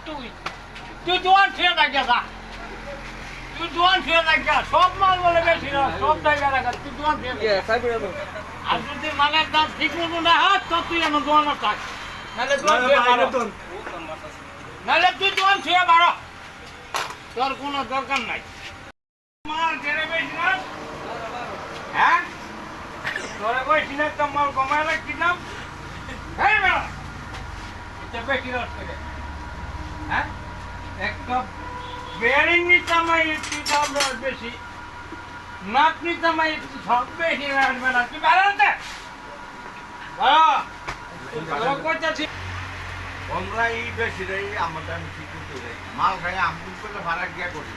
তুই তুই দোয়ান ছেড়ে থাকে যা তুই দোয়ান ছেড়ে থাকে সব মাল বলে বেশি না সব জায়গায় রাখা তুই দোয়ান ছেড়ে আর যদি মালের দাম ঠিক মতো না হয় তো তুই আমার দোয়ানো থাক নাহলে দোয়ান ছেড়ে বাড়ো নাহলে তুই দোয়ান ছেড়ে বাড়ো তোর কোনো দরকার নাই মাল ছেড়ে বেশি না হ্যাঁ তোরে বেশি না তো মাল কমায় রাখছি না হ্যাঁ বেড়া এটা বেশি রস করে হ্যাঁ একটা বেয়ারিং নিতাম একটু দাম বেশি নাক নিতাম একটু সব বেশি আসবে না তুই বেড়াতে করতেছি আমরা এই বেশি রে আমাদের আমি ঠিক করতে যাই মাল খাই আমগুল করলে ভাড়া গিয়া করি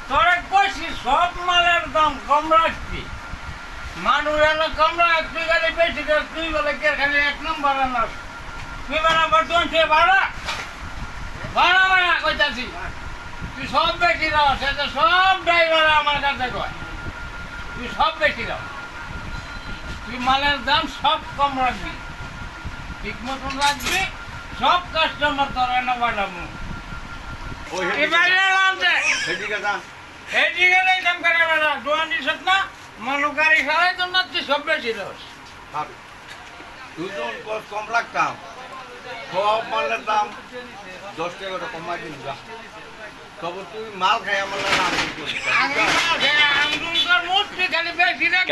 তোরে কইছি সব মালের দাম কম রাখবি মানুষ এনে কম রাখ তুই খালি বেশি তুই বলে কে খালি এক নম্বর আনাস তুই বানাবার দোনছে ভাড়া ভাড়া ভাড়া কইতাছি তুই সব বেশি রস এটা সব ড্রাইভার আমার কাছে কয় তুই সব বেশি রস তুই মালের দাম সব কম রাখবি ঠিক মতন রাখবি সব কাস্টমার তোর এনে বাড়াবো সেদিকে যা এইদিকে এই কাম করে বেড়া দোয়ান দিছত না মানুষ গাড়ি চালাই তো না তুই সব বেশি রস থাক দুজন কম রাখতাম সব মালের দাম 10 টাকা করে কমাই দিন যা তবে তুই মাল খাই আমার আমগুল করিস আঙ্গুল কর মুঠ খালি বেশি রাখ